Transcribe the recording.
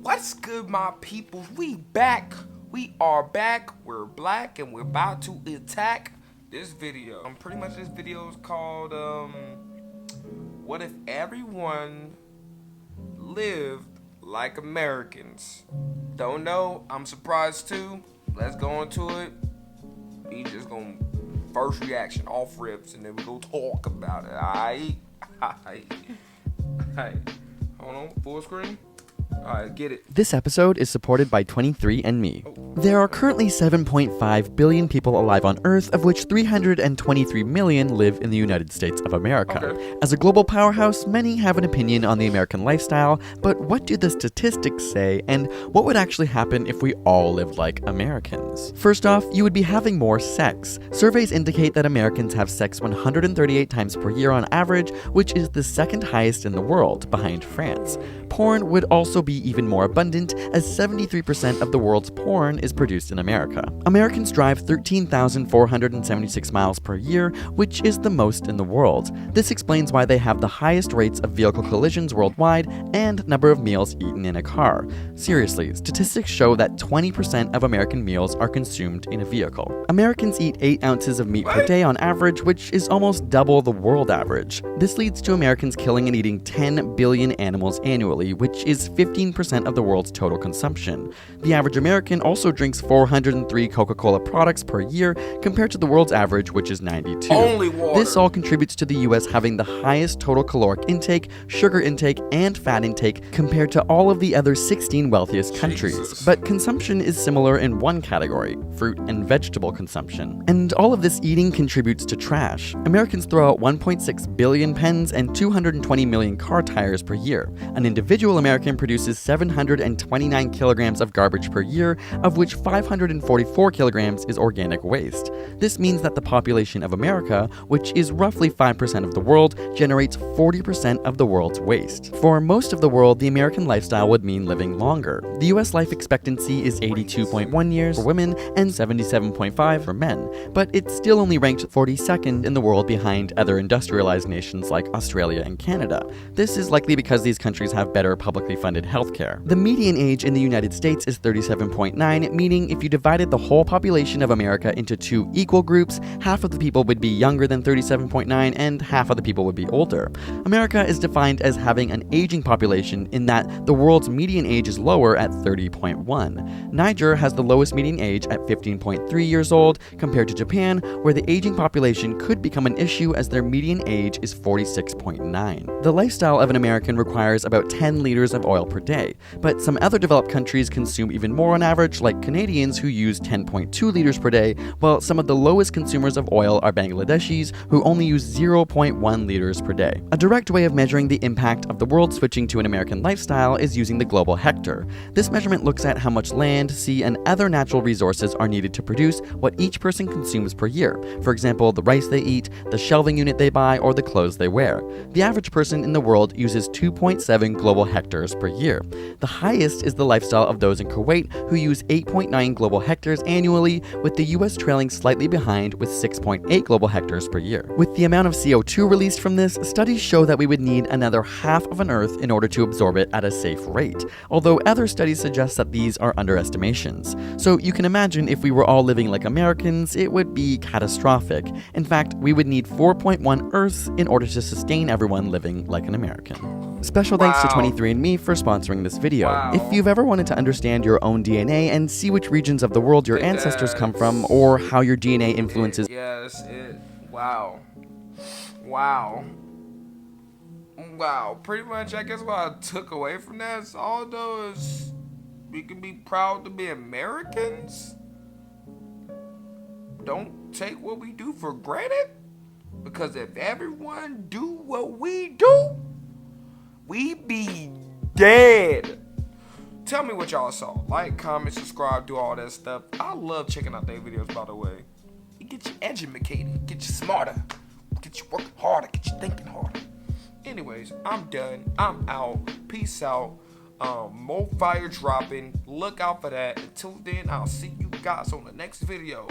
What's good, my peoples? We back. We are back. We're black and we're about to attack this video. Pretty much this video is called what if everyone lived like Americans? Don't know. I'm surprised too. Let's go into it. We just gonna first reaction off rips and then we go talk about it. Alright. Hold on, full screen. Alright, get it. This episode is supported by 23andMe. There are currently 7.5 billion people alive on Earth, of which 323 million live in the United States of America. Okay. As a global powerhouse, many have an opinion on the American lifestyle, but what do the statistics say, and what would actually happen if we all lived like Americans? First off, you would be having more sex. Surveys indicate that Americans have sex 138 times per year on average, which is the second highest in the world, behind France. Porn would also be even more abundant, as 73% of the world's porn is produced in America. Americans drive 13,476 miles per year, which is the most in the world. This explains why they have the highest rates of vehicle collisions worldwide and number of meals eaten in a car. Seriously, statistics show that 20% of American meals are consumed in a vehicle. Americans eat 8 ounces of meat per day on average, which is almost double the world average. This leads to Americans killing and eating 10 billion animals annually, which is 15% of the world's total consumption. The average American also drinks 403 Coca-Cola products per year, compared to the world's average, which is 92. Only water. This all contributes to the US having the highest total caloric intake, sugar intake, and fat intake compared to all of the other 16 wealthiest countries. Jesus. But consumption is similar in one category: fruit and vegetable consumption. And all of this eating contributes to trash. Americans throw out 1.6 billion pens and 220 million car tires per year. An individual American produces 729 kilograms of garbage per year, of which 544 kilograms is organic waste. This means that the population of America, which is roughly 5% of the world, generates 40% of the world's waste. For most of the world, the American lifestyle would mean living longer. The US life expectancy is 82.1 years for women and 77.5 for men, but it's still only ranked 42nd in the world behind other industrialized nations like Australia and Canada. This is likely because these countries have better publicly funded healthcare. The median age in the United States is 37.9, meaning if you divided the whole population of America into 2 equal groups, half of the people would be younger than 37.9 and half of the people would be older. America is defined as having an aging population in that the world's median age is lower at 30.1. Niger has the lowest median age at 15.3 years old, compared to Japan, where the aging population could become an issue as their median age is 46.9. The lifestyle of an American requires about 10 liters of oil per day, but some other developed countries consume even more on average, like Canadians who use 10.2 liters per day, while some of the lowest consumers of oil are Bangladeshis who only use 0.1 liters per day. A direct way of measuring the impact of the world switching to an American lifestyle is using the global hectare. This measurement looks at how much land, sea, and other natural resources are needed to produce what each person consumes per year. For example, the rice they eat, the shelving unit they buy, or the clothes they wear. The average person in the world uses 2.7 global hectares per year. The highest is the lifestyle of those in Kuwait, who use 8.9 global hectares annually, with the US trailing slightly behind with 6.8 global hectares per year. With the amount of CO2 released from this, studies show that we would need another half of an Earth in order to absorb it at a safe rate, although other studies suggest that these are underestimations. So you can imagine if we were all living like Americans, it would be catastrophic. In fact, we would need 4.1 Earths in order to sustain everyone living like an American. Special thanks to 23andMe for sponsoring this video. Wow. If you've ever wanted to understand your own DNA and see which regions of the world your ancestors come from, or how your DNA influences... Wow. Pretty much, I guess what I took away from that is although we can be proud to be Americans, don't take what we do for granted. Because if everyone do what we do, we be dead. Tell me what y'all saw. Like, comment, subscribe, do all that stuff. I love checking out their videos, by the way. It gets you educated, get you smarter, get you working harder, get you thinking harder. Anyways, I'm done. I'm out. Peace out. More fire dropping. Look out for that. Until then, I'll see you guys on the next video.